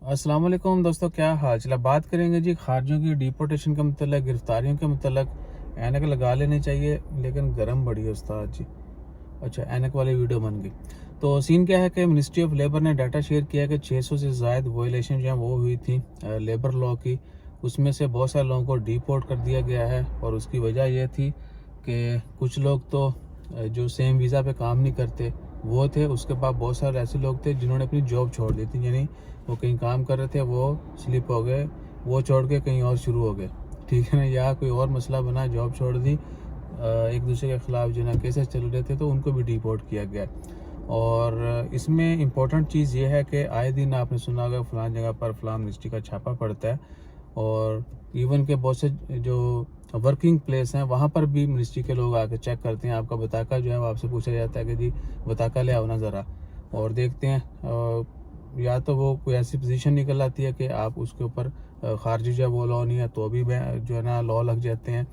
अस्सलाम वालेकुम दोस्तों, क्या हाल चाल। बात करेंगे जी खारजियों की डिपोर्टेशन के मतलब, गिरफ्तारियों के मतलब। ऐनक लगा लेनी चाहिए लेकिन गर्म बड़ी है उस्ताद जी। अच्छा, ऐनक वाली वीडियो बन गई। तो सीन क्या है कि मिनिस्ट्री ऑफ लेबर ने डाटा शेयर किया कि 600 से ज़ायद वायलेशन जो है वो हुई थी लेबर लॉ की। उसमें से बहुत सारे लोगों को डिपोर्ट कर दिया गया है और उसकी वजह यह थी कि कुछ लोग तो जो सेम वीज़ा पे काम नहीं करते वो थे। उसके बाद बहुत सारे ऐसे लोग थे जिन्होंने अपनी जॉब छोड़ दी थी, यानी वो कहीं काम कर रहे थे, वो स्लिप हो गए, वो छोड़ के कहीं और शुरू हो गए, ठीक है ना। या कोई और मसला बना, जॉब छोड़ दी, एक दूसरे के ख़िलाफ़ जो ना केसेस चल रहे थे तो उनको भी डिपोर्ट किया गया। और इसमें इम्पोर्टेंट चीज़ ये है कि आए दिन आपने सुना होगा फ़लाँ जगह पर फ़लाँ मिनिस्ट्री का छापा पड़ता है, और इवन के बहुत से जो वर्किंग प्लेस हैं वहाँ पर भी मिनिस्ट्री के लोग आके चेक करते हैं। आपका बताका जो है वो आपसे पूछा जाता है कि जी बताका ले आओ ना ज़रा, और देखते हैं या तो वो कोई ऐसी पोजीशन निकल आती है कि आप उसके ऊपर खारजी जो है वो लॉ नहीं है तो भी जो है ना लॉ लग जाते हैं।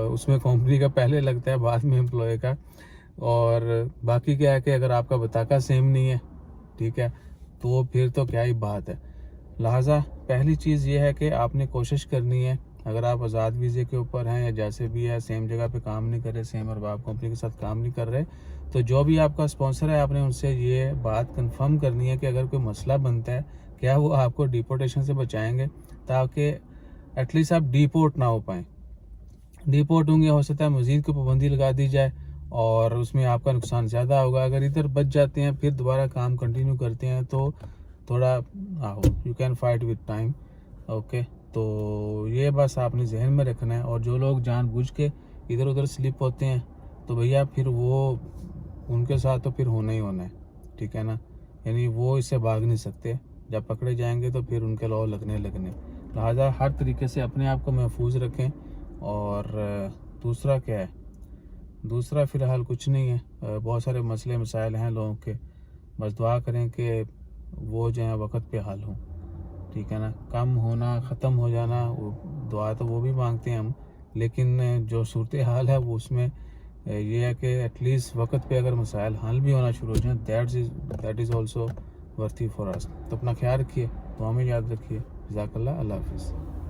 उसमें कंपनी का पहले लगता है, बाद में एम्प्लॉय का। और बाकी क्या है कि अगर आपका बताका सेम नहीं है, ठीक है, तो फिर तो क्या ही बात है। लिहाजा पहली चीज़ ये है कि आपने कोशिश करनी है, अगर आप आज़ाद वीज़े के ऊपर हैं या जैसे भी है, सेम जगह पे काम नहीं कर रहे, सेम अरबाब कंपनी के साथ काम नहीं कर रहे, तो जो भी आपका स्पॉन्सर है आपने उनसे ये बात कंफर्म करनी है कि अगर कोई मसला बनता है क्या वो आपको डिपोर्टेशन से बचाएंगे, ताकि एटलीस्ट आप डिपोर्ट ना हो पाएँ। डिपोर्ट होंगे, हो सकता है मज़ीद कोई पाबंदी लगा दी जाए और उसमें आपका नुकसान ज़्यादा होगा। अगर इधर बच जाते हैं फिर दोबारा काम कंटिन्यू करते हैं तो थोड़ा you can fight with time. Okay, तो ये बस आपने जहन में रखना है। और जो लोग जानबूझ के इधर उधर स्लिप होते हैं तो भैया फिर वो उनके साथ तो फिर होना ही होना है, ठीक है ना। यानी वो इससे भाग नहीं सकते, जब पकड़े जाएंगे तो फिर उनके लॉ लगने। लिहाजा हर तरीके से अपने आप को महफूज रखें। और दूसरा क्या है, दूसरा फ़िलहाल कुछ नहीं है। बहुत सारे मसले मसाइल हैं लोगों के, बस दुआ करें कि वो जो है वक्त पे हल हों, ठीक है ना। कम होना, ख़त्म हो जाना, वो दुआ तो वो भी मांगते हैं हम, लेकिन जो सूरत हाल है वो उसमें ये है कि एटलीस्ट वक्त पे अगर मसाइल हल भी होना शुरू हो जाए, that is also worthy for us. तो अपना ख्याल रखिए, दुआ में याद रखिए। जज़ाकल्लाह, अल्लाह हाफ़िज़।